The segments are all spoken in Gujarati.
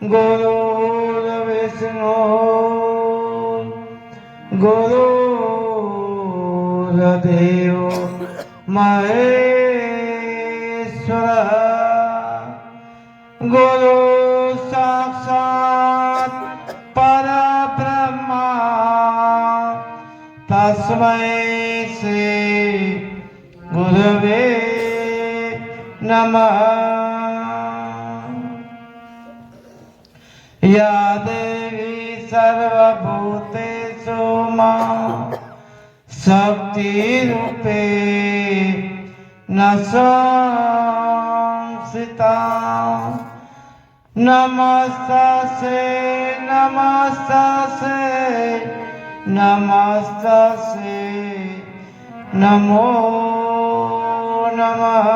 गुरुर्विष्णु गुरुर्देव महेश्वर गुरु साक्षात् परब्रह्मा तस्मै श्री गुरवे नमः। या देवी सर्वभूतेषु मां शक्तिरूपे न संस्थिता नमस्तस्यै नमस्तस्यै नमस्तस्यै नमो नमः।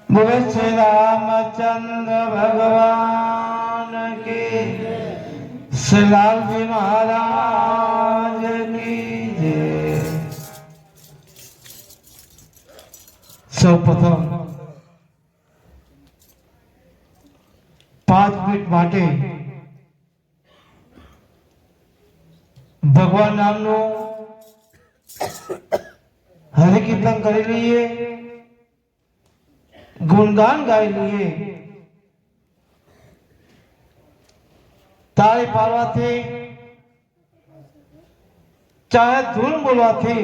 बोले श्री रामचंद्र भगवान की, श्री लाल जी महाराज की जय। સૌપ્રથમ 5 મિનિટ માટે ભગવાન નામનું હરિ કીર્તન કરી લઈએ, गुणगान गाई लिए। ताली पाड़वाथी चाहे धूल बोलवाथी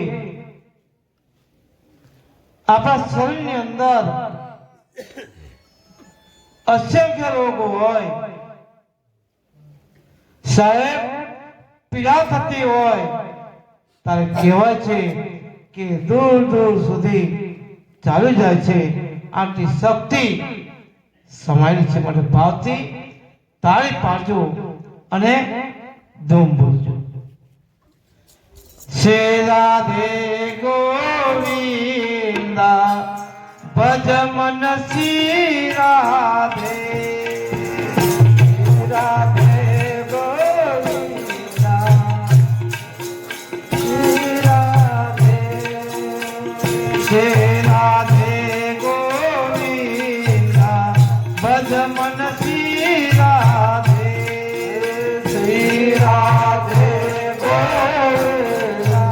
आपણા શરીરની અંદર અસંખ્ય રોગો હોય, સાહેબ પીડા થતી હોય ત્યારે કહેવાય છે કે દૂર દૂર સુધી ચાલી જાય છે। આટલી શક્તિ સમાયેલી છે માટે ભાવથી તાળી પાડજો અને ધૂમ બોલજો। શ્રી રાધે ગોવિંદા ભજ મન શ્રી રાધે રાધે ગોવિંદા શ્રી રાધે શ્રી રાધે मन श्री राधे श्री राधे गोविंदा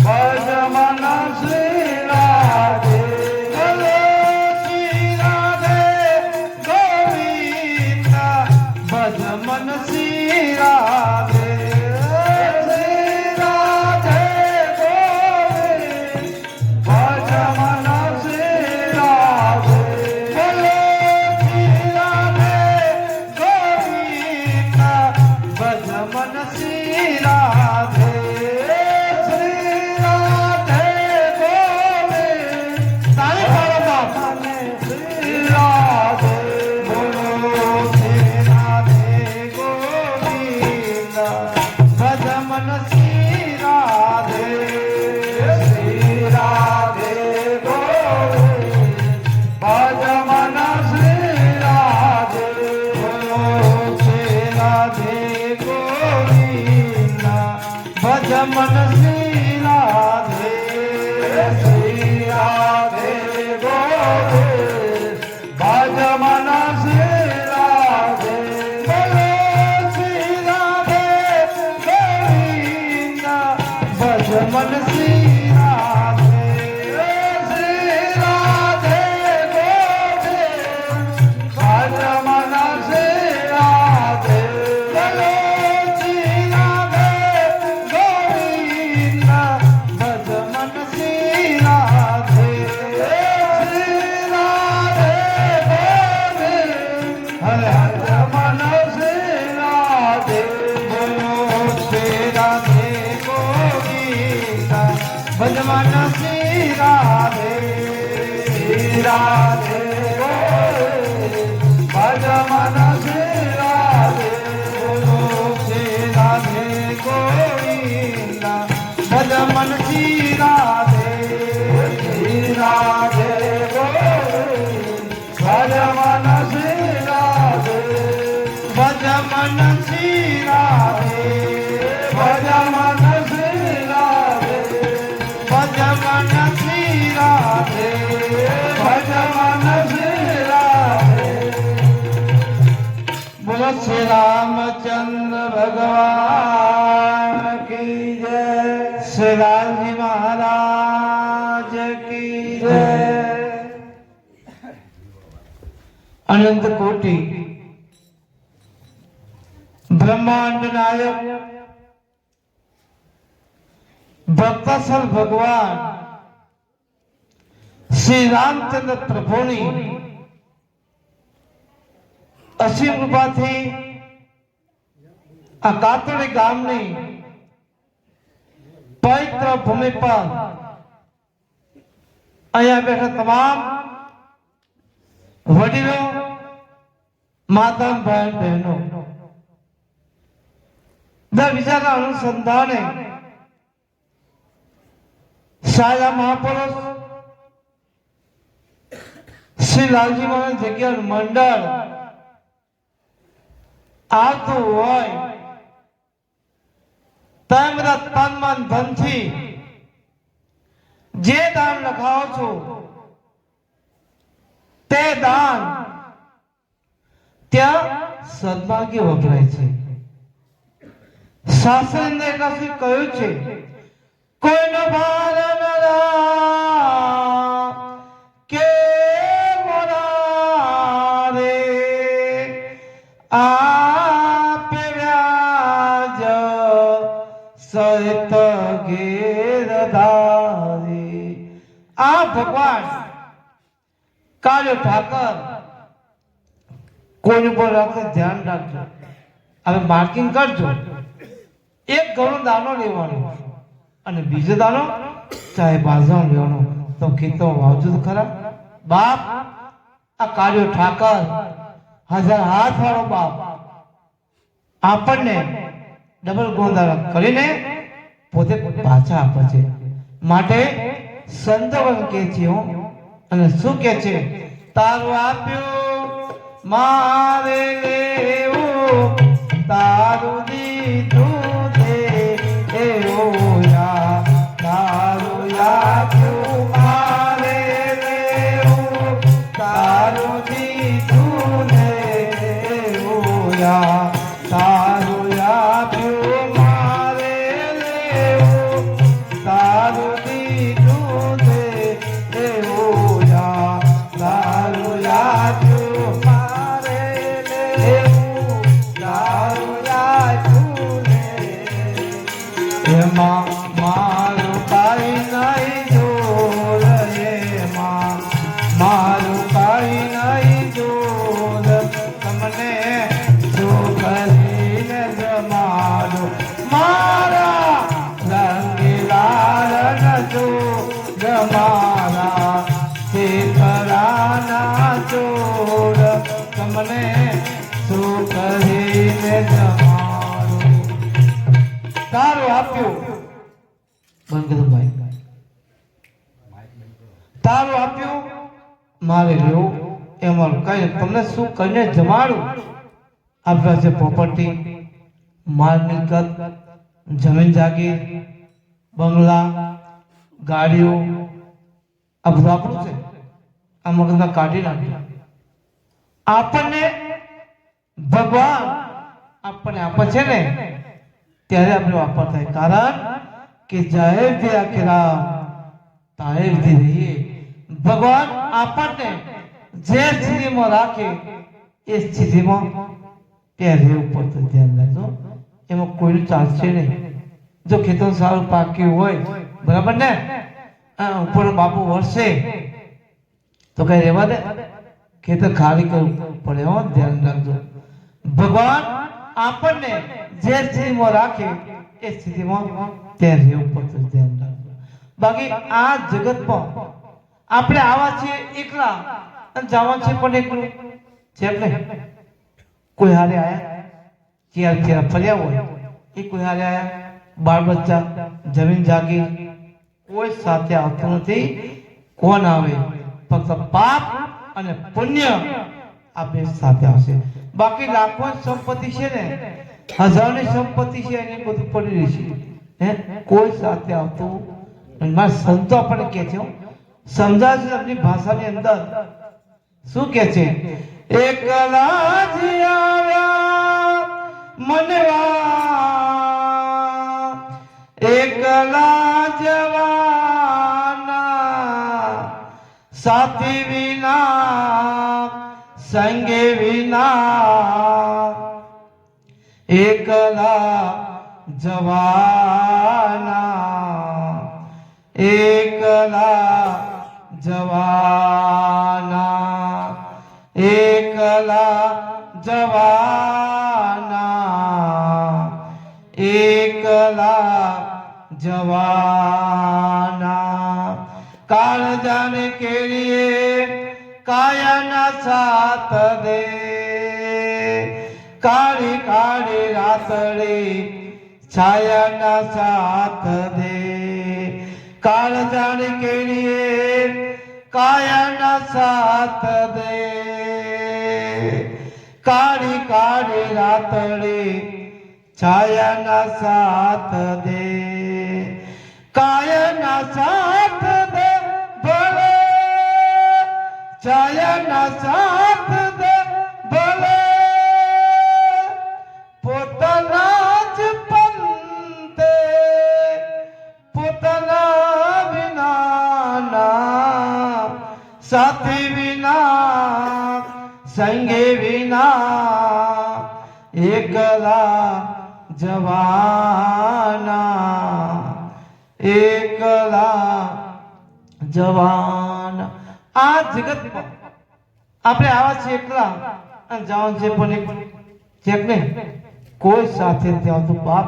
भज मन श्री राधे बोलो श्री राधे गोविंदा भज मन श्री राधे श्री राधे गोविंदा भज मन श्री राधे बोलो मन श्री राधे श्री राधे गोविंदा श्री राधे बोलो श्री राधे गोविंदा भज मन श्री राधे श्री राधे गोविंदा भज मन श्री राधे बोलो श्री राधे भज मन श्री राधे श्री राधे गोविंदा भज मन श्री राधे बोलो श्री राधे गोविंदा भज मन श्री राधे श्री राधे गोविंदा भज मन श्री राधे बोलो श्री राधे गोविंदा भज मन श्री राधे श्री राधे गोविंदा हरे हरे मन श्री राधे बोलो श्री राधे गोविंदा भज मन श्री राधे श्री राधे गोविंदा भज मन श्री राधे बोलो श्री राधे गोविंदा भज मन श्री राधे श्री राधे गोविंदा भज मन श्री राधे भज मन श्री राधे भज मन श्री राधे भज मन श्री राधे भज मन श्री राधे બોલો શ્રી રામચંદ્ર ભગવાન કી જય, શ્રી લાલજી મહારાજ કી જય। અનંત કોટી બ્રહ્માંડ નાયક ભક્તસલ ભગવાન શ્રી રામચંદ્ર પ્રભુની અસીમ કૃપાથી આ કાતડી ગામની પવિત્ર ભૂમિ પર અહીંયા બેઠા તમામ વડીલો, માતા, ભાઈ બહેનો વિચારના અનુસંધાને સારા મહાપુરુષ શ્રી લાલજી મહારાજ જગ્યા મંડળ આવતું હોય તમે બધા તન મન ધનથી જે દાન લખાવો છો તે દાન ત્યાં સદભાગ્ય વપરાય છે। શાસ્ત્રને કશું કહ્યું છે, કોઈનો ભાર ન કે મોરા રે આપે વ્યાજ સહિત ગેરધારી। આ ભગવાન કાળો ઠાકર કોઈની પર રાખે ધ્યાન રાખજો। હવે માર્કિંગ કરજો, એક ઘણો દાનો લેવાનો અને બીજો દાનો ચાહે બાજુ લેવાનો, તો ખેતો વાવજો ખરા બાપ। આ કાળો ઠાકર હજાર હાથ વાળો બાપ આપણને ડબલ ગોંધારા કરીને પોતે પાછા આપે છે। માટે સંતવન કે છે અને શું કે છે, તારું આપ્યું મારે લેવું, તારું દીધું દે એવું યા, તારું આપ્યું મારે લેવું, તારું દીધું દે એવું યા, તારું આપ્યું મારે લેવું, તારું દીધું દે એવું યા, તારું આપ્યું મારે લેવું, તારું આપ્યું દે એમાં મારું કાઈ નહીં જોર, એમાં મારું કાઈ નહીં જોર, તમને જો કરીને જમાડો મારા રંગીલાલ નજો, જમારા શેખરાના ચોર, તમને શું કરીને જમાડો। તારું આપ્યું બંગલભાઈ, તારું આપ્યું મારે લેવું, એમાં કઈ તમને શું કરીને જમાડું। આપણા છે પ્રોપર્ટી, માલ મિલકત, જમીન જાગીર, બંગલા, ગાડીઓ, આ બધું આપણું છે। આ મગજમાં કાઢી નાખ્યું। આપણને ભગવાન આપણને આપે છે ને ત્યારે આપણે વાપર થાય, કારણ કે જાહેર દિયા કે રામ તાહેર દી રહીએ। ભગવાન આપણને જે સ્થિતિમાં રાખે એ સ્થિતિમાં ત્યાં રહેવું પડતું, ધ્યાન રાખજો। એમાં કોઈનું ચાલશે નહીં। જો ખેતર સારું પાક્યું હોય બરાબર ને, ઉપર બાપુ વરસે તો કઈ રહેવા દે, ખેતર ખાલી કરવું પડે હો, ધ્યાન રાખજો। ભગવાન આપણને જે સ્થિતિમાં રાખે એ સ્થિતિમાં ત્યાં રહેવું પડતું, ધ્યાન રાખજો। બાકી આ જગતમાં આપણે આવા છીએ એકલા અને જવા છે પણ એકલું છે ને। કોઈ હારે આયા ચેર ફર્યા હોય એ કોઈ હારે આયા, બાળ બચ્ચા, જમીન જાગીર કોઈ સાથે આવતું નથી। કોણ આવે? ફક્ત પાપ અને પુણ્ય આ બે સાથે આવશે। બાકી લાખો સંપત્તિ છે ને, હજારોની સંપત્તિ છે, એને બધું પડી રહેશે, હે કોઈ સાથે આવતું। મારા સંતો આપણને કહે છે, સમજાવે છે આપણી ભાષાની અંદર, શું કહે છે, એકલા જ આવ્યા વનવા એકલા જવાના સાથી વિના સંગે વિના એકલા જવાના એકલા જવાના એકલા જવાના એકલા જવાના કાળ જાને કેળીએ કાયાના સાથ દે કાળી કાળી રાતડી છાયાના સાથ દે કાળ જાણે કેળીએ કાયાના સાથ દે કાળી કાળી રાતડી છાયાના સાથ દે કાયાના સાથ દે ભલે છાયાના સાથ દે ભલે પોતાના જ પંતે પોતાના વિનાના સાથી વિના સંગે વિના એકલા જવાના એકલા જવાન આ જગતમાં આપણે આવા છીએ એકલા અને જવાન છે પણ એક ને કોઈ સાથે નથી આવતું પાપ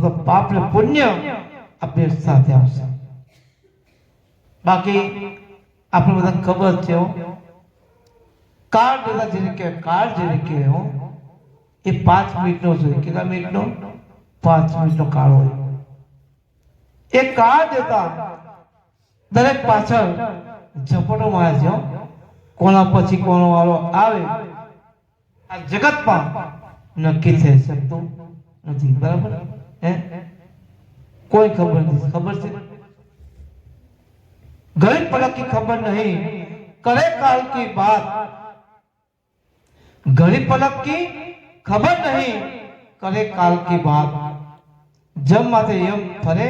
તો પાપ ને પુણ્ય આપણે સાથે આવશે બાકી આપણે બધા ખબર છે કાર્ડ બધા જેને કે કાર્ડ જેને કે એ 5 મિનિટનો છે કેટલા મિનિટનો 5 મિનિટનો કાર્ડ હોય એ કાર્ડ દેતા દરેક પાછળ ઝપટો મારે છે કોના પછી કોનો વાળો આવે આ જગતમાં નક્કી થઈ શકતું નથી બરાબર હે કોઈ ખબર નથી ખબર છે घड़ी पलक की खबर नहीं करे काल की बात घड़ी पलक की खबर नहीं करे काल की बात जब माथे यम फरे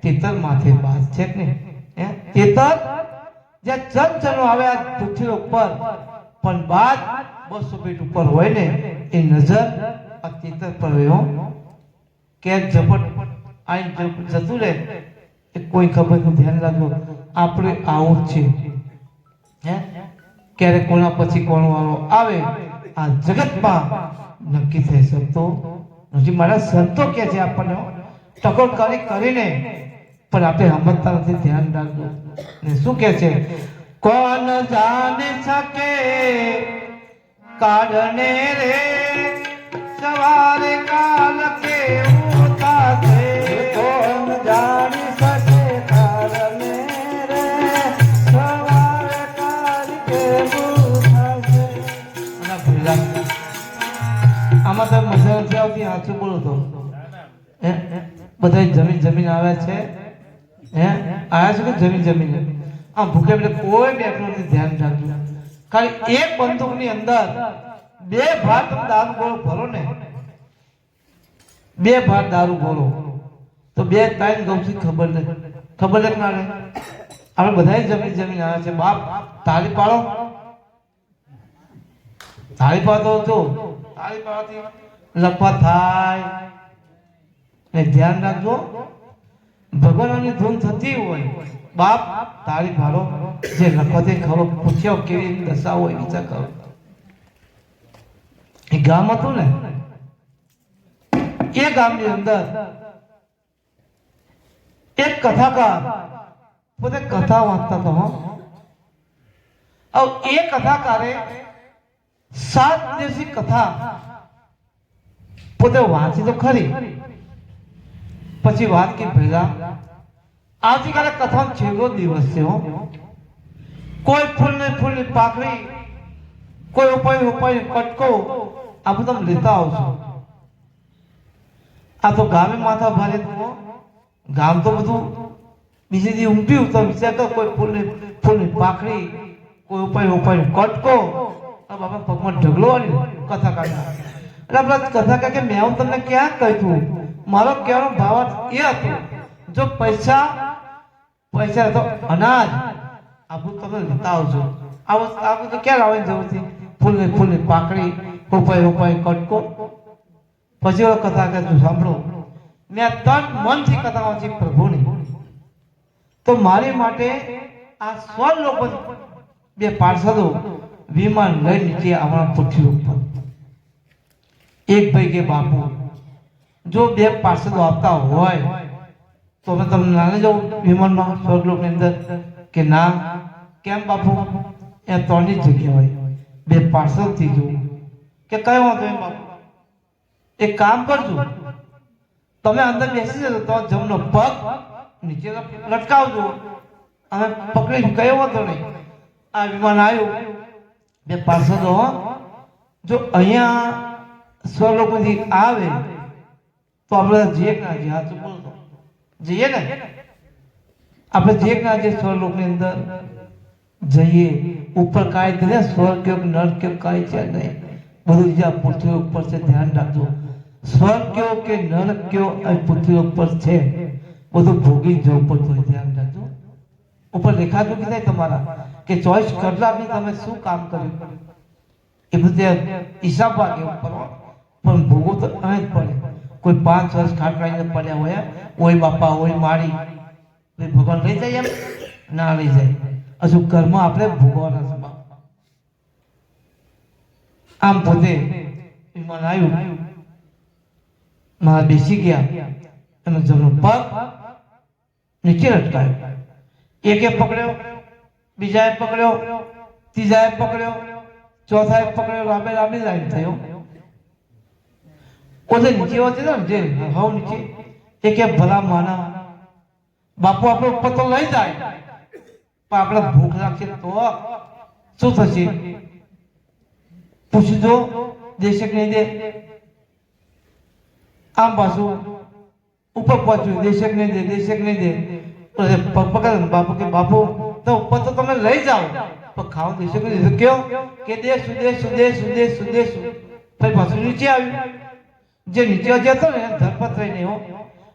तीतर माथे बात છે ને तीतर જે ચંચળ આવે આ પૃથ્વી ઉપર પણ બાદ 200 ફીટ ઉપર હોય ને એ નજર આ તીતર પર હોય કે ઝપટ આઈ જતું રહે એ કોઈ ખબર નું ધ્યાન રાખો આપણે આવું છે હે ક્યારે કોના પછી કોણ વાળો આવે આ જગતમાં નક્કી થઈ શકતો નથી મારા સંતો કે છે આપણને ટકોર કરીને પણ આપણે સમજતા નથી ધ્યાન રાખજો ને શું કે છે કોણ જાણી શકે કાળને રે સવારે કાલ કેવું થશે કોણ જાણી શકે કાળને રે સવારે કાલ કેવું થશે આમાં તો મજા નથી આવતી સાચું બોલો તો બધા જમીન આવે છે હે આયા છે કે જમીન આ ભૂખે એટલે કોઈ બેઠું નથી ધ્યાન રાખજો ખાલી એક બંદૂકની અંદર 2 ભાર તમે દારૂ ગોળો ભરો ને 2 ભાર દારૂ ગોળો તો 2-3 ગૌથી ખબર ના રહે આપણે બધા જમીન આવે છે બાપ તાળી પાડો જો તાળી પાડવાથી લખવા થાય ને ધ્યાન રાખજો ભગવાનની ધૂન થતી હોય બાપ તાળી પાડો જે લખવાથી ખબર પૂછ્યો કેવી દશા હોય વિચાર કરો એ ગામ હતું ને એ ગામની અંદર એક કથાકાર પોતે કથા વાંચતા હતો એ કથાકારે 7 દિવસની કથા પોતે વાંચી તો ખરી પછી વાત કે ભેગા આવતીકાલે કથાનો છેલ્લો દિવસ છે કોઈ ફૂલની પાકડી કોઈ ઉપાય કટકો આ બધું લેતા આવજો આ તો ગામે માથા ભારે ગામ તો બધું બીજે દી ઉમટ્યું તો વિચાર કર કોઈ ફૂલની પાકડી કોઈ ઉપાય કટકો આ બાપા પગમાં ઢગલો વાળી કથા કાઢી એટલે આપણે કથા કે મેં હું તમને ક્યાં કહ્યું, મારો કહેવાનો ભાવ એ હતો, જો પૈસા તો અનાજ આપણું તમે લેતા આવજો, આવું તો ક્યાં લાવવાની જરૂર હતી, ફૂલની પાકડી, રૂપાઈ કટકો. પછી એવો કથા કે તું સાંભળો, મેં તન મનથી કથા વાંચી પ્રભુની, તો મારી માટે આ 100 લોકો 2 પાર્ષદો વિમાન લઈ નીચે આવવાના પૃથ્વી ઉપર. એક ભાઈ કે બાપુ જો 2 પાર્ષદો આવતા હોય તો અમે તમને ના લઈ જાઉં વિમાનમાં સ્વર્ગલોકની અંદર? કે ના. કેમ બાપુ? એ 3 જ જગ્યા હોય, 2 પાર્ષદ થઈ જવું. કે કયો વાંધો એમ બાપુ, એક કામ કરજો, તમે અંદર બેસી જજો તો જમનો પગ નીચે લટકાવજો, અમે પકડી કયો વાંધો નહીં. આ વિમાન આવ્યું, 2 પાર્ષદો જો અહીંયા સ્વર્ગલોકમાંથી આવે તો આપણે જઈએ કે ના જઈએ? હાચું બોલો તો જઈએ ને? આપણે જઈએ કે ના જઈએ સ્વર્ગલોકની અંદર? જઈએ. ઉપર કાંઈ છે ને, સ્વર્ગ કયો નર્ક કયો કાંઈ છે નહીં, બધું જ્યાં પૃથ્વી ઉપર છે. ધ્યાન રાખજો, સ્વર્ગ કયો કે નર્ક કયો આ પૃથ્વી ઉપર છે, બધું ભોગી જવું પડતું હોય. ધ્યાન રાખજો. ઉપર દેખાતું કે નહીં તમારા કે 24 કલાકની તમે શું કામ કર્યું, એ બધું હિસાબ વાગે ઉપર, પણ ભોગવું તો અહીં જ પડે. કોઈ 5 વર્ષ ખાટલાઈને પડ્યા હોય બાપા હોય મારી, ભગવાન લઈ જાય એમ ના લઈ જાય. હજુ કર્મ આપણે ભોગવવાના છે. આમ પોતે વિમાન આવ્યું, મારા બેસી ગયા, એનો જમણો પગ નીચે લટકાયો. એકે પકડ્યો, બીજાએ પકડ્યો, ત્રીજાએ પકડ્યો, ચોથાએ પકડ્યો, લાંબી લાઈન થયો. ઓછે નીચે હોતે ને જે હવ નીચે, એકે ભલા માના બાપુ આપણો ઉપર તો લઈ જાય, પણ આપણે ભૂખ લાગશે તો શું થશે? પૂછજો, દેશે કે નહીં દે? આમ પાછું ઉપર પહોંચ્યું, દેશે કે નહીં દે? પકડ બાપુ કે બાપુ તો ઉપર તો તમે લઈ જાઓ, પણ ખાવા દેશે કે નહીં? કયો કે દેશું. પછી પાછું નીચે આવ્યું, જે નીચે જતો ને ધરપત રહીને હો,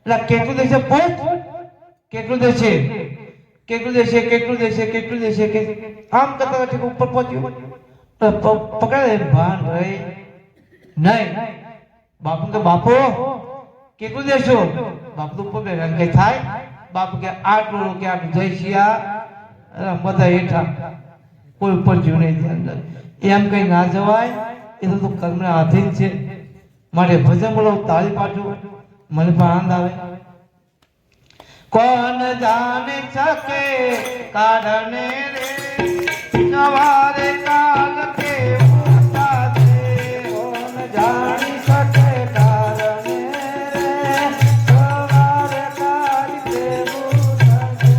એટલે કેટલું દેશે? પૂછ, કેટલું દેશે? આમ કરતા ઉપર પહોંચ્યું, પકડે ભાન રહી નહીં. બાપુ કે બાપુ કેટલું દેશો? બાપુ તો ઉપર બેઠા કઈ થાય? બાપુ કે આટલું કે આટલું જય શિયા બધા હેઠા, કોઈ ઉપર જીવ નહીં. એમ કઈ ના જવાય, એ તો કર્મના આધીન છે. માટે ભજન બોલો, તાળી પાડજો, મને પણ આનંદ આવે. કોણ જાને શકે કારણે રે સવારે કાલ કેવું થાશે, કોણ જાણી શકે કારણે રે સવારે કાલ કેવું થાશે,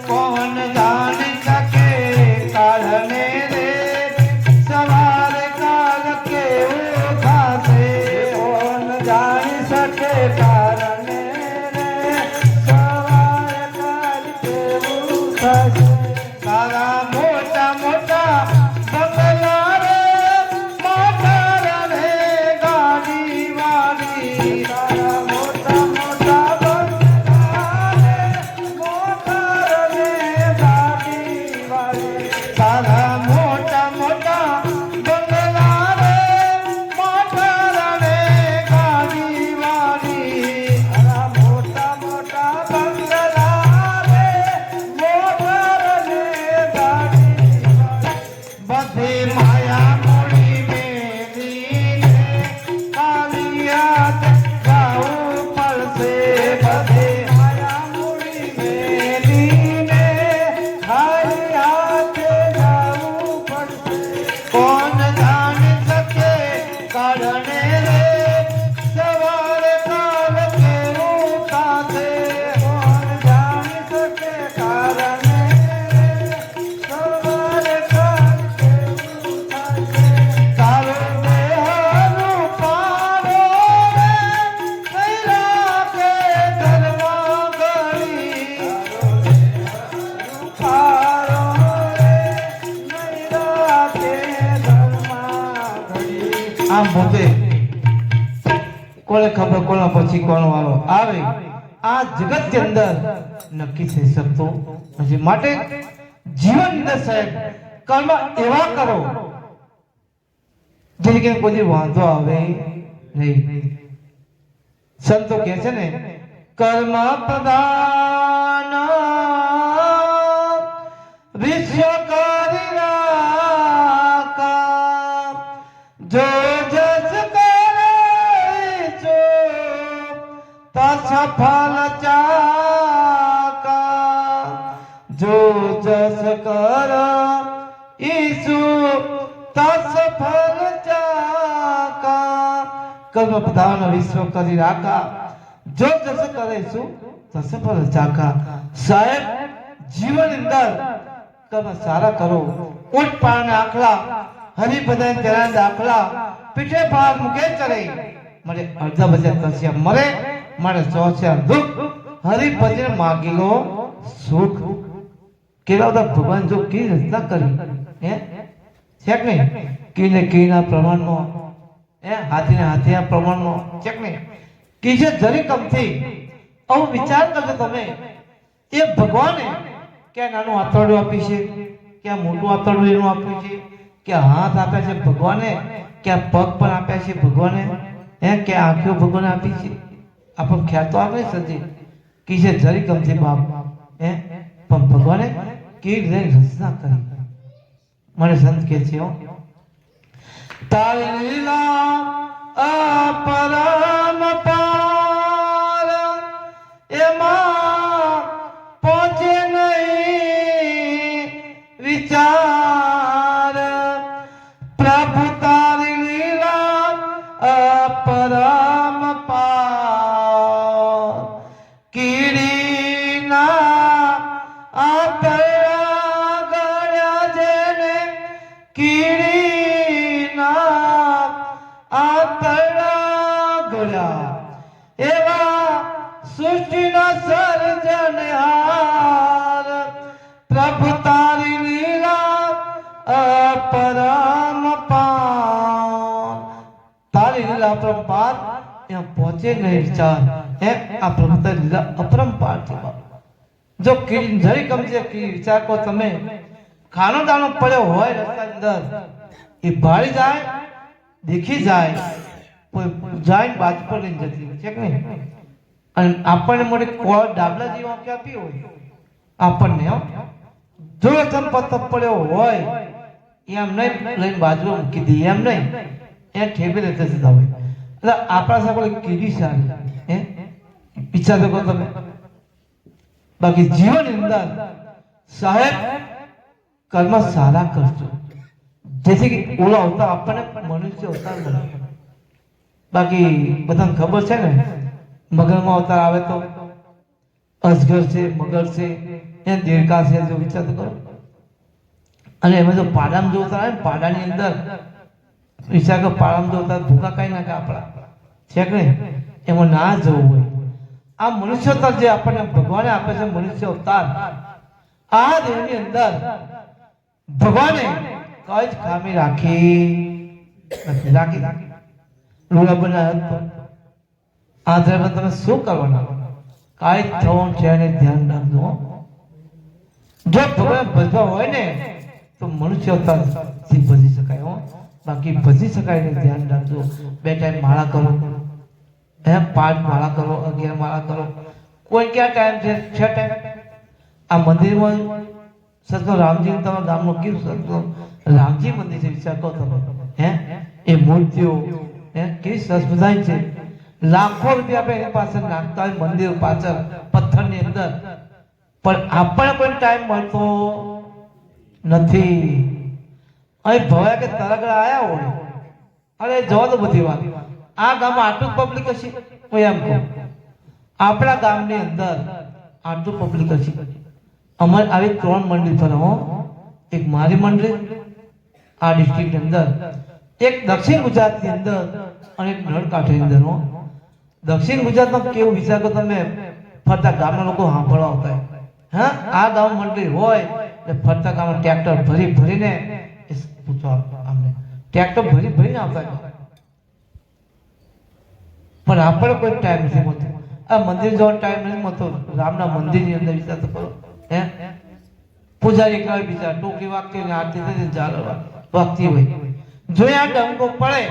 કોણ જાણી શકે કારણે રે સવારે કાલ કેવું થાશે, કોણ જાણી શકે કારણે રે સવારે કાલ કેવું થશે. તારા મોટા મોટા બંગલા રે મોટા રે ગાડી વાળી, તારા મોટા મોટા બંગલા રે મોટા રે ગાડી વાળી, તારા મોટા મોટા બંગલા રે મોટા રે ગાડી વાળી, તારા મોટા મોટા બંગલા રે મોટા રે ગાડી વાળી. બધી માયા મૂડી મેલીને કાલિયાત જાવું પડશે, બધી માયા મૂડી મેલીને કાલિયાત જાવું પડશે. કોણ જાણી શકે કારણે રે સવારે કાલ કેવું થાશે, કોણ જાણી શકે કારણે રે સવારે કાલ કેવું થાશે. તારો દેહનું પારો રે નહીં રાખે ધર્મા ઘડી, પારો રે નહીં રાખે ધર્મા ઘડી. આમ પોતે કોને ખબર કોના પછી કોનો વારો આવે આ જગત ની અંદર નક્કી થઈ શકતો નથી. માટે જીવન અંદર સાહેબ કર્મ એવા કરો જેથી કરીને કોઈ વાંધો આવે નહીં. સંતો કહે છે ને કર્મ પ્રધાન વિશ્વ કરી રાખા જો જસ કરે છો સફલ ચાકા જો જસ કર ઈસુ સફલ ચાકા કર્મ પ્રધાન વિશ્વ કરી રાખા જો જસ કરીશું તો સફળ ચાકા. સાહેબ જીવન અંદર કર્મ સારા કરો. ઊંટ પાળને આખલા હરી બધાને તેરા દાખલા પીઠે ભાર મુકે ચરે મને અડધા બજે તસ્યા મરે મારે ચોસ્યા દુઃખ હરી ભજન માગી લો સુખ. કેવા બધા ભગવાન જો કી રચના કરી હે છે કે નહીં? કીને કીના પ્રમાણમાં હાથીને હાથીના પ્રમાણમાં છે કે નહીં? કીજે જરી કમથી આવું વિચાર કરજો તમે. એ ભગવાને ક્યાં નાનું આતરડું આપ્યું છે, ક્યાં મોટું આતરડું એનું આપ્યું છે, ક્યાં હાથ આપ્યા છે ભગવાને, ક્યાં પગ પણ આપ્યા છે ભગવાને, ક્યાં આંખો ભગવાને આપી છે. આપણને ખ્યાલ તો આવે સજી કીજે જરી કમથી બાપ પણ ભગવાને કેવી રીતે રચના કરી. મને સંત કહે છે તારી લીલા અપરમ પાર એમાં પહોંચે નહીં વિચાર પ્રભુ તારી લીલા અપરમ પાર કીડીના આતરડા ગળ્યા જેને કીડીના આતરડા ગળ્યા એવા સૃષ્ટિના સર્જનહાર પ્રભુ તારી લીલા અપરમ પાર. તારી લીલા અપરંપાર એમ પહોંચે નહીં વિચાર આ પ્રભુ તારી લીલા અપરંપાર છે. જો કીડી જરી કમજે કીડી વિચાર કરો તમે ખાનો દાણો પડ્યો હોય રસ્તા અંદર એ ભાળી જાય દેખી જાય કોઈ જાય બાજુ પર લઈને જતી છે કે નહીં? અને આપણને મળે કોળ ડાબલા જેવો આંખે આપી હોય આપણને જો ચંપત પડ્યો હોય એમ નહીં લઈને બાજુ મૂકી દઈએ એમ નહીં એ ઠેબી રીતે જતા હોય. એટલે આપણા સાથે કીડી સારી વિચાર કરો તમે. બાકી જીવન અંદર સાહેબ કર્મ સારા કરજો જેથી કે ઓલો અવતાર આપણને મનુષ્ય અવતાર મળે. બાકી બધાને ખબર છે ને મગરમાં અવતાર આવે તો અજગર છે, મગર છે, એ દેડકા છે જો વિચાર કરો. અને એમાં જો પાડામાં જો અવતાર આવે ને પાડાની અંદર વિચાર કરો પાડામાં જો અવતાર ભૂકા કાઢી નાખે આપણા છે કે નહીં? એમાં ના જવું હોય. આ મનુષ્ય અવતાર જે આપણને ભગવાને આપે છે મનુષ્ય અવતાર આ દેહની અંદર ભગવાને કઈ જ ખામી રાખી લોલા બનાવ્યા આ ધર્મ તમે શું કરવાના? કાંઈ થવાનું છે એને ધ્યાન રાખજો. જો ભગવાન ભજવા હોય ને તો મનુષ્ય અવતારથી ભજી શકાય બાકી ભજી શકાય ને ધ્યાન રાખજો. 2 ટાઈમ માળા કરો, 5 માળા કરો, 11 માળા કરો. કોઈ ક્યાં ટાઈમ છે? 6 ટાઈમ. આ મંદિરમાં સચો રામજી તમારા ગામનો કેવું સચો રામજી મંદિર છે વિચાર કરો તમે. એ મૂર્તિઓ કેવી સરસ બધાય છે. લાખો રૂપિયા આપણે એની પાછળ નાખતા હોય મંદિર પાછળ પથ્થરની અંદર, પણ આપણને કોઈ ટાઈમ મળતો નથી. અહીં ભવાય કે તરગડા આવ્યા હોય અરે જવા દો બધી વાત. આ ગામમાં આટલું પબ્લિક હશે કોઈ એમ કહું આપણા ગામની અંદર આટલું પબ્લિક હશે. અમારે આવી 3 મંડળી ફરો. એક મારી મંડળી આ ડિસ્ટ્રિક્ટની અંદર, એક દક્ષિણ ગુજરાતની અંદર અને એક નળકાંઠાની અંદર. દક્ષિણ ગુજરાતમાં કેવું વિચાર કરો તમે ફરતા ગામના લોકો સાંભળવા આવતા હોય. આ ગામ મંડળી હોય એટલે ફરતા ગામમાં ટ્રેક્ટર ભરી ભરીને પૂછો અમને ટ્રેક્ટર ભરી ભરીને આવતા હોય. પણ આપણે કોઈ ટાઈમ નથી મળતો. આ મંદિર જવાનો ટાઈમ નથી મળતો. રામના મંદિરની અંદર વિચાર તો કરો. હે પૂજારી કરે બીજા ટોકી વાગતી ને આરતી થતી ચાલવા વાગતી હોય. જો આ ડંકો પડે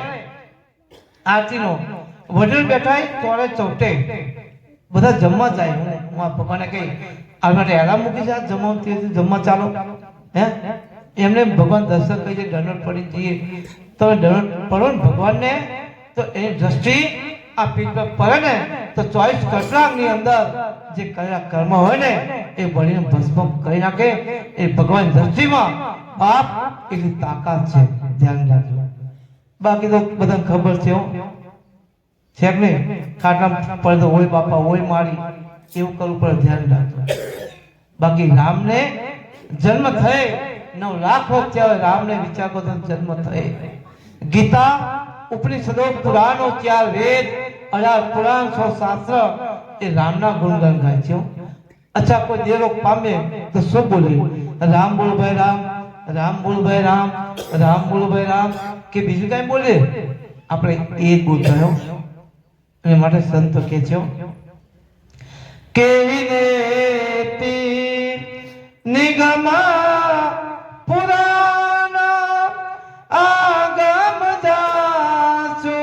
આરતીનો વડીલ બેઠા તોરે ચૌટે બધા જમવા જાય. હું આ ભગવાને કહી આ માટે એલાર્મ મૂકી જાય જમવા જમવા ચાલો. હે એમને ભગવાન દર્શન કરી જાય દંડોત પડી જઈએ. તમે દંડોત પડો ને ભગવાનને તો એની દ્રષ્ટિ આ પીઠ પર પડે ને તો 24 કલાકની અંદર જે કયા કર્મ હોય ને એ બળીને ભસ્મ કરી નાખે. એ ભગવાન દ્રષ્ટિમાં બાપ એટલી તાકાત છે. ધ્યાન રાખજો. બાકી તો બધાને ખબર છે છે કે નહીં? ખાટલા પડે તો ઓય બાપા ઓય મારી એવું કરવું પડે. ધ્યાન રાખજો. બાકી રામને જન્મ થયે 9 લાખ વર્ષ થયા રામને વિચાર કરો જન્મ થયે. ગીતા ઉપનિષદો પુરાણો 4 વેદ 18 પુરાણ 100 શાસ્ત્ર એ રામના ગુણગાન ગાય છે. અચ્છા કોઈ દેવલોક પામે તો શું બોલે? રામ બોલ ભાઈ રામ, રામ બોલ ભાઈ રામ, રામ બોલ ભાઈ રામ કે બીજું કઈ બોલે? આપણે એ જ બોલતા. અને માટે સંતો કે છે કેવી નિગમા પુરાણ આગમ જાસુ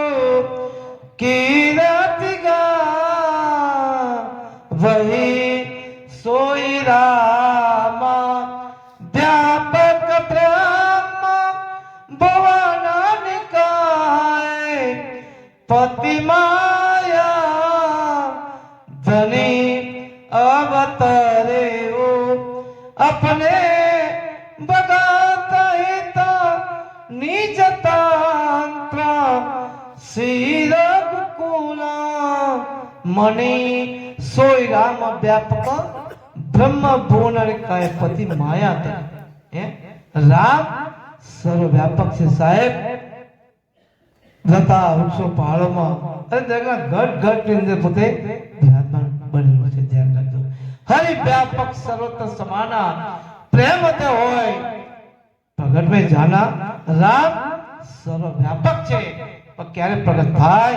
કીરતિ ગા વહી સોઈ રામા વ્યાપક બ્રહ્મ ભુવન નિકાય પતિ માયા ધની અવતરે अपने भगत हित निज तंत्र श्री रघुकुला मणि सोई राम व्यापक ब्रह्म भुवन काय पति माया है. राम सर्व व्यापक से साहेब लता वृक्षो पहाड़ों में अरे देखना घट घट के अंदर पोते विराजमान बनेलो છે. ધ્યાન રાખજો. हरि व्यापक सर्वत्र समाना प्रेम ते होय प्रगट में जाना. राम सर्व व्यापक छे पर क्यारे प्रगट थाय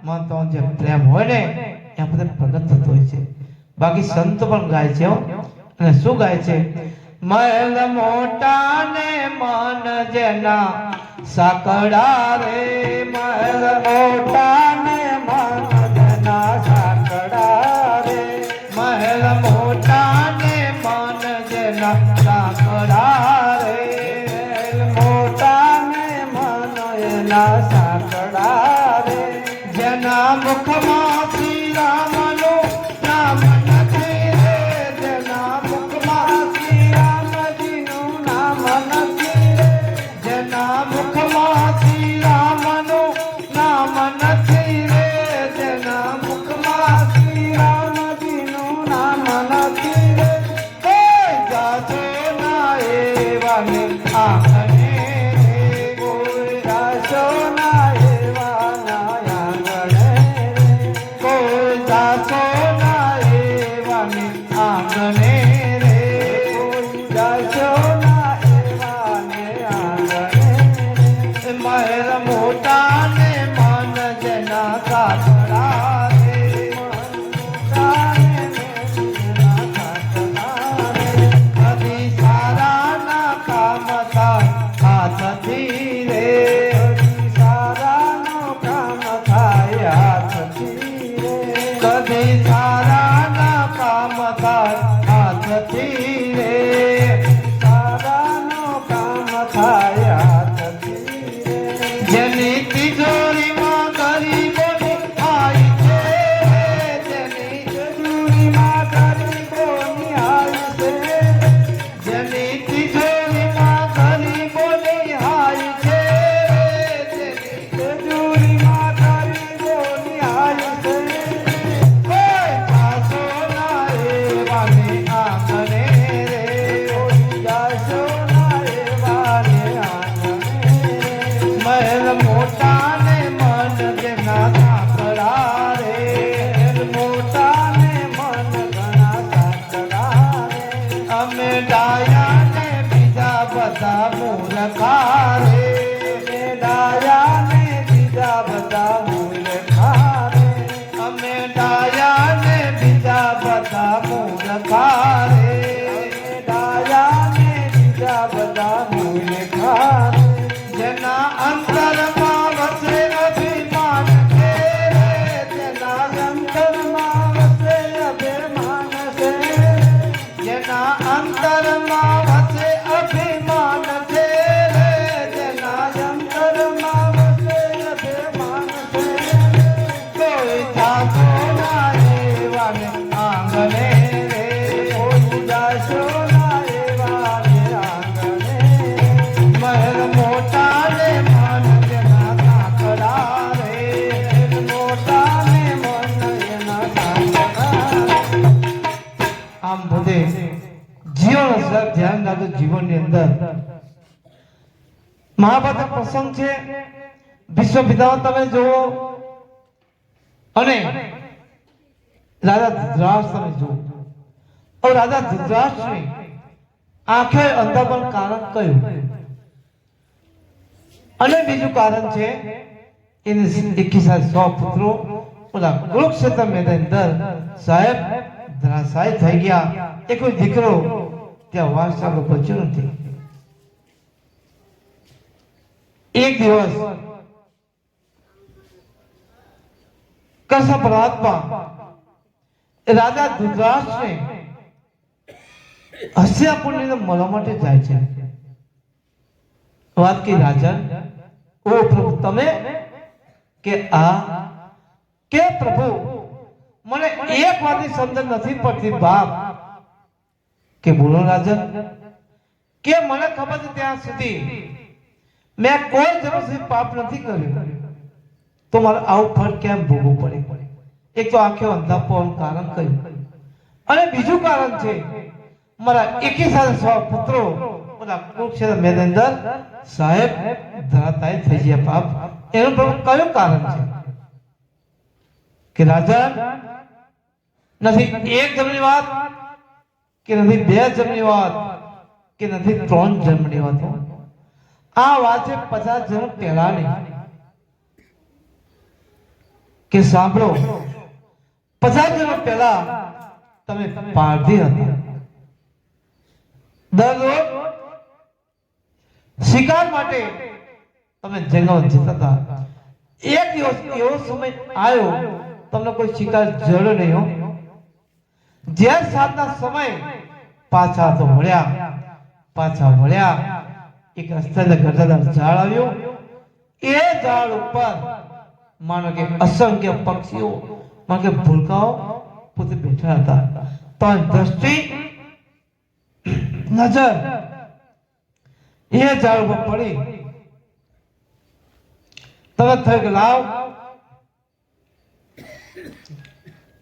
मानतो जे प्रेम होय ने ए બધે પ્રગટ થતો હોય છે. બાકી સંત પણ ગાય છે અને શું ગાય છે? મહેલ મોટા ને મન જેના સાકડા રે, મહેલ મોટા ને મન જેના સાકડા રે, મહેલ મોટા ને મન જેના સાકડા રે, મહેલ મોટા ને મન એના સાકડા રે, જેના મુખમાં શ્રી રામનું નામ નથી રે, જેના મુખમાં શ્રી રામજીનું નામ નથી રે, જેના મુખમાં શ્રી રામનું નામ નથી રે, જેના મુખમાં શ્રી રામજીનું નામ નથી રે, કોઈ જાજો ના એવાને આંગણે રે, કોઈ જાજો ના એવાના આંગણે રે, કોઈ જાજો ના એવાને આંગણે રે, કોઈ જાજો ના એવાને આંગણે રે, મહેર મોટા ને મન જેના કાતરા રે, મોટા ને જેના કાતરા રે, કદી સારા ના કામ થાય હાથથી રે, કદી સારા નો કામ થાય હાથથી રે, કદી સારા ના કામ થાય હાથથી રે, સારા નો કામ થાય હાથથી રે, જેની તિજોરીમાં ગરીબોની આઈ છે, જેની તિજોરીમાં ગરીબોની આઈ છે, જેની તિજોરીમાં ગરીબોની આઈ છે, જેની તિજોરીમાં ગરીબોની આઈ છે, કોઈ જાશો ના એવાને આંગણે રે, કોઈ જાશો ના એવાને આંગણે રે, મહેલ મોટા ને મન જેના સાંકળા રે, મહેલ મોટા ને મન ઘણા સાંકળા રે, અમે ડાયા ને બીજા બધા મૂર્ખા રે, અમે ડાયા ને બીજા બધા મૂર્ખા રે, કાઢો જીવનની અંદર મહાભારત પ્રસંગ છે વિશ્વ પિતાઓ તમે જુઓ અને રાજા ધૃતરાષ્ટ્ર તમે જુઓ રાજા ધૃતરાષ્ટ્રની આંખે અંધાપણ કારણ કયું અને બીજું કારણ છે એને 100 પુત્રો ઓલા કુરુક્ષેત્ર મેદાન અંદર સાહેબ ધરાશાય થઈ ગયા એ કોઈ દીકરો ત્યાં વારસાનો બચ્યો નથી એક દિવસ કૃષ્ણ પરમાત્મા રાજા ધૃતરાષ્ટ્રને હસ્તિનાપુરને મળવા માટે જાય છે વાત કરી રાજન ઓ પ્રભુ તમે કે કે પ્રભુ મને એક વાતની સમજ નથી પડતી બાપ કે બોલો રાજન કે મને ખબર છે ત્યાં સુધી મેં કોઈ જન્મથી પાપ નથી કર્યું તો મારે આવું ફળ કેમ ભોગવવું પડે એક તો આંખે અંધાપોનું કારણ કયું અને બીજું કારણ છે મારા 21 પુત્રો ઓલા કુરુક્ષેત્ર મેદાન અંદર સાહેબ ધરાશાય થઈ ગયા પાપ એનું કયું કારણ છે કે રાજા નથી એક જન્મની વાત કે નથી 2 જન્મની વાત કે નથી 3 જન્મની વાત આ વાત છે 50 જન્મ પહેલાની કે સાંભળો 50 જન્મ પહેલા તમે પારધી હતા દરરોજ શિકાર માટે તમે જંગલ જતા હતા એક દિવસ એવો સમય આવ્યો તમને કોઈ શિકાર જડ્યો નહીં હો જ્યાં સાતના સમય પાછા વળ્યા એક રસ્તે ગરદાદાર ઝાડ આવ્યું એ ઝાડ ઉપર માનો કે અસંખ્ય પક્ષીઓ માનો કે ભૂલકાઓ પોતે બેઠા હતા તો દ્રષ્ટિ નજર એ ઝાડ ઉપર પડી તમે થઈ કે લાવ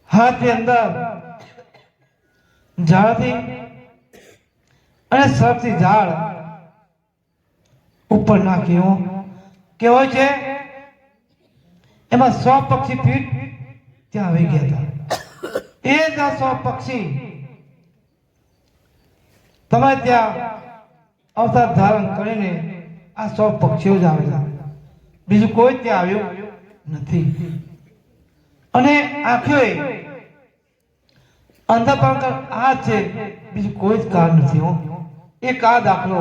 હાથની અંદર ઝાડથી અને સરથી ઝાડ ઉપર નાખ્યું કેવો છે એમાં 100 પક્ષી ફીટ ત્યાં આવી ગયા હતા એ જ 100 પક્ષી તમે ત્યાં અવતાર ધારણ કરીને આ 100 પક્ષીઓ જ આવેલા બીજું કોઈ ત્યાં આવ્યું નથી અને આંખે અંધાપણ આ છે બીજું કોઈ જ કારણ નથી એક આ દાખલો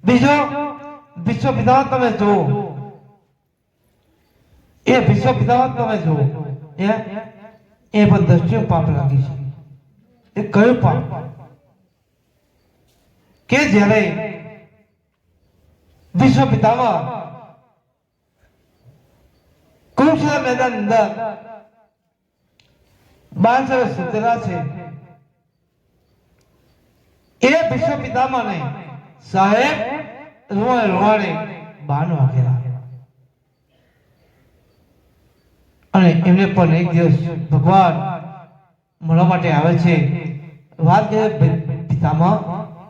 બીજો વિશ્વ પિતા તમે જુઓ એ વિશ્વ પિતા તમે જુઓ એ પણ દ્રષ્ટિઓ પાપ લાગી છે એ કયું પાપ કે જ્યારે વિશ્વ પિતામાં કુરુક્ષેત્ર મેદાન અંદર 12 વર્ષ સુધેલા છે એ વિશ્વ પિતામાં નહીં સાહેબ રોવાણે બાણ વાગેલા અને એમને પણ એક દિવસ ભગવાન મળવા માટે આવે છે વાત કે પિતામાં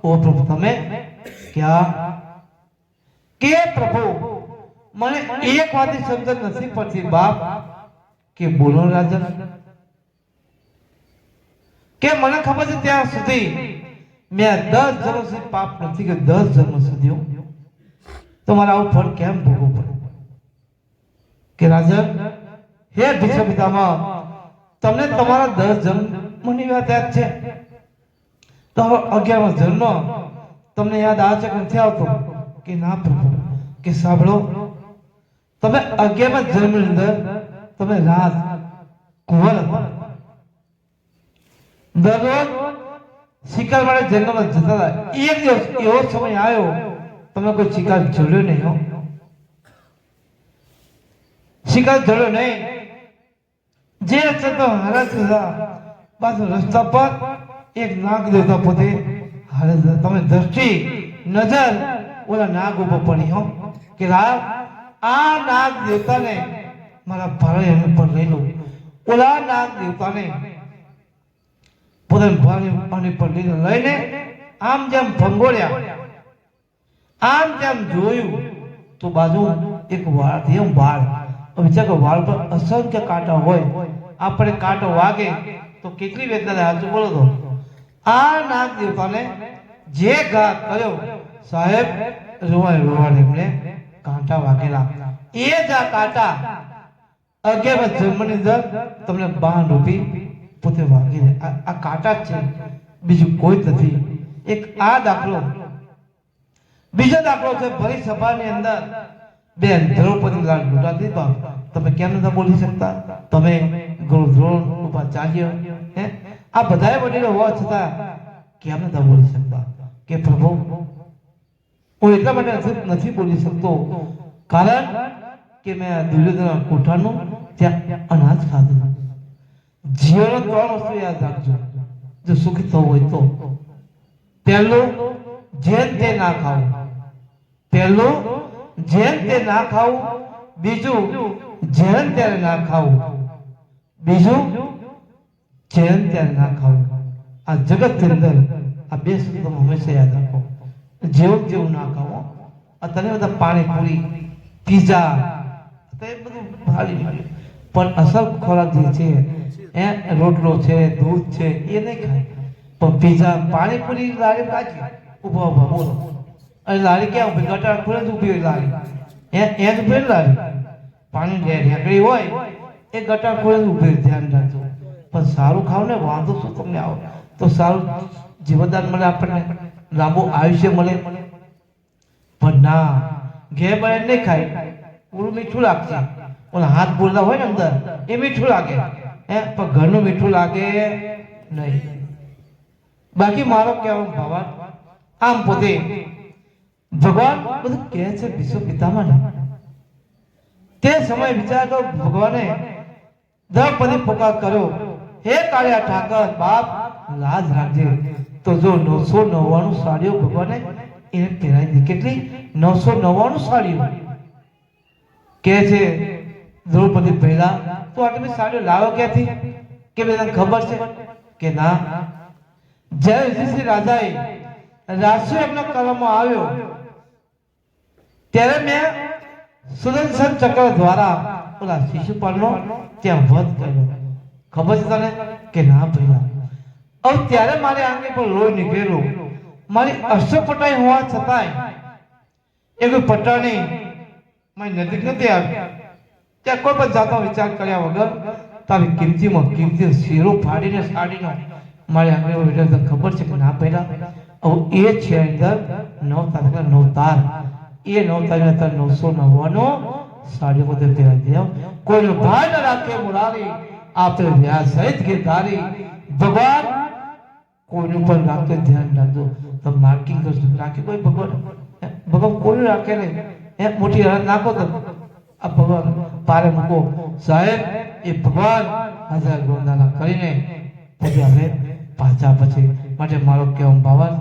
ઓ પ્રભુ તમે ક્યાં કે પ્રભુ મને એક વાતની સમજ નથી પડતી બાપ કે બોલો રાજન કે મને ખબર છે ત્યાં સુધી મેં 10 જન્મ સુધી પાપ નથી કે 10 જન્મ સુધી તો મારે આવું ફળ કેમ ભોગવવું પડે કે રાજન હે વિશ્વ પિતામાં તમને તમારા 10 જન્મની વાત યાદ છે તો 11મો જન્મ તમને યાદ આવે છે કે નથી આવતો કે ના પ્રભુ કે સાંભળો તમે 11મા જન્મની અંદર તમે રાત કુંવર હતા દરરોજ શિકાર માટે જંગલમાં જતા હતા એક દિવસ એવો સમય આવ્યો તમે કોઈ શિકાર જડ્યો નહીં શિકાર જડ્યો નહીં જે રસ્તા હારા હતા પાછો રસ્તા પર એક નાગ દેવતા પોતે હારે તમે દ્રષ્ટિ નજર ઓલા નાગ ઉપર પડી કે આ નાગ દેવતાને મારા ભારે પર લઈ લો ઓલા નાગ દેવતાને પોતાની ભારે પર લઈને આમ જેમ ભંગોળ્યા, આમ જેમ જોયું તો બાજુ એક વાળ એમ વાળ, વિચાર કે વાળ પર અસંખ્ય કાંટા હોય, આપણે કાંટો વાગે તો કેટલી વેદના થાય, સાચું બોલો તો. આ નાગ દેવતાને જે ઘા કર્યો સાહેબ, રોવાડે એમને કાંટા વાગેલા. એ જ આ કાંટા 11 જન્મની અંદર તમને બાણ રૂપી પોતે વાગી દે. આ કાંટા જ છે, બીજું કોઈ જ નથી. એક આ દાખલો. બીજો દાખલો છે ભરી સભાની અંદર બેન દ્રૌપદી લાલ લૂંટાતી બાપ, તમે કેમ નતા બોલી શકતા? તમે ગુરુ દ્રોણ ઉપાચાર્ય હે આ બધાય વડીલો હોવા છતાં કેમ નતા બોલી શકતા? કે પ્રભુ હું એટલા માટે નથી બોલી શકતો કારણ કે મેં દુર્યોધન કોઠાનું ત્યાં અનાજ ખાધું. જીવન 3 વસ્તુ યાદ રાખજો જો સુખી થવું હોય તો. પહેલું, જેમ તે ના ખાવું. પહેલું, જેમ તે ના ખાવું. બીજું, જેમ ત્યારે ના ખાવું. બીજું, જેમ ત્યારે ના ખાવું. આ જગત અંદર આ બે શબ્દો હંમેશા યાદ રાખો. જેવું જેવું ના ખાવો. અત્યારે બધા પાણીપુરી, પીઝા એ બધું ભારી પણ અસલ ખોરાક જે છે એ રોટલો છે, દૂધ છે એ નહીં ખાય. પણ પીઝા, પાણીપુરી લારી કાચી ઉભા ઉભા બોલો. અને લારી ક્યાં ઉભી? ગટાર ખોલે જ ઉભી હોય લારી. એ જ ઉભી લારી. પાણી ઢેકડી હોય એ ગટાર ખોલે જ ઉભી. ધ્યાન રાખજો. પણ સારું ખાવ ને વાંધો શું તમને આવે તો સારું જીવનદાન મળે, આપણને લાંબુ આયુષ્ય મળે. પણ ના, ઘેર બને નહીં ખાય, પૂરું મીઠું લાગશે. ઓલા હાથ બોલતા હોય ને અંદર એ મીઠું લાગે પણ ઘરનું મીઠું લાગે નહીં. બાકી મારો કહેવાનો ભાવાર્થ આમ પોતે ભગવાન બધું કહે છે વિશ્વ પિતામાં ને તે સમય વિચાર તો ભગવાને દ્રૌપદી પુકાર કર્યો, હે કાળિયા ઠાકર બાપ લાજ રાખજે. તો જો 999 સાડીઓ ભગવાને એને પહેરાવી દીધી. કેટલી? 999 સાડીઓ કે છે દ્રૌપદી પહેલા. તો આટલી સાડીઓ લાવો ક્યાંથી? કે બધાને ખબર છે કે ના? જ્યારે યુધિષ્ઠિર રાજાએ રાષ્ટ્રીય કરવામાં આવ્યો ત્યારે મેં સુદર્શન ચક્ર દ્વારા ઓલા શિશુપાલનો ત્યાં વધ કર્યો. ખબર છે તને કે ના પહેલા? હવે ત્યારે મારી આંખે પર લોહી નીકળેલું. મારી અષ્ટપટાઈ હોવા છતાંય એ કોઈ પટાણી મારી નજીક નથી આવી. ત્યાં કોઈ પણ જાતનો વિચાર કર્યા વગર તારી કિંમતીમાં કિંમતી શીરો ફાડીને સાડીનો મારી આંગળી એટલે ખબર છે કે ના પહેલા. હવે એ છે અંદર 9 તારીખ 9 તાર. એ 9 તારીખ 999 સાડીઓ બધે પહેરાવી દે. કોઈનો ભાર ન રાખે મુરારી, આપણે વ્યાસ સહિત ગીરધારી. ભગવાન કોઈનું પણ રાખે, ધ્યાન રાખજો. તો માર્કિંગ કરજો, રાખે કોઈ ભગવાન? ભગવાન કોઈ રાખે નહીં. એ મોટી હરત નાખો તો આ ભગવાન પારે મૂકો. સાહેબ એ ભગવાન હાજર ગોંદાના કરીને પછી આપણે પાછા પછી માટે મારો કહેવાનો ભાવાર્થ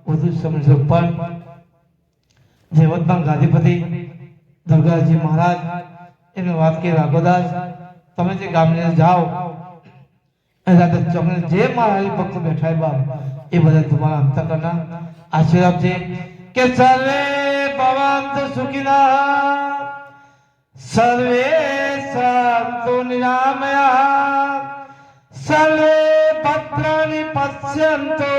વધુ સમજો. પણ જે વતન ગાદીપતિ દુર્ગાજી મહારાજ એની વાત કરી રાઘોદાસ, તમે જે ગામને જાઓ રાધા ચોકને જે મારા હરિભક્તો બેઠા બાપ એ બધા તમારા અંતકરના આશીર્વાદ છે કે સર્વે ભવંતુ સુખિનઃ સર્વે સંતુ નિરામયા સર્વે ભદ્રાણિ પશ્યન્તુ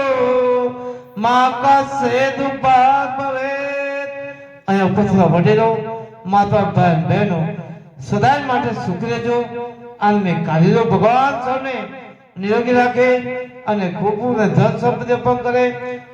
મા કશ્ચિદ દુઃખભાગ્ ભવેત. અહીંયા ઉપસ્થિત વડીલો, માતા, બહેન, બહેનો સદાય માટે સુખી રહેજો. અને મેં કાઢી ભગવાન સૌને નિરોગી રાખે અને ખૂબ ધન સંપત્તિ અર્પણ કરે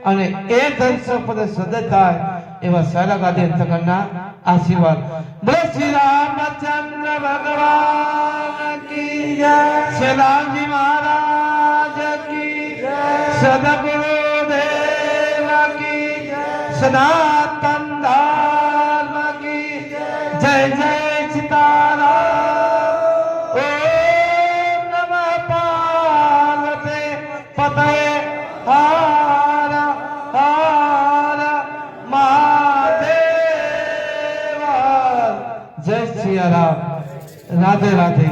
અને એ ધન સંપત્તિ સદય થાય એવા સારા ગાદી અંતકરના આશીર્વાદ. બોલો શ્રી રામચંદ્ર ભગવાન કી જય, શ્રી રામજી મહારાજ કી જય, સદગુરુદેવ કી જય, સનાતન ધર્મ કી જય. જય જય સીતારામ. ઓમ નમઃ પાર્વતી પતये. હર હર મહાદેવ. જય શ્રી રામ. રાધે રાધે.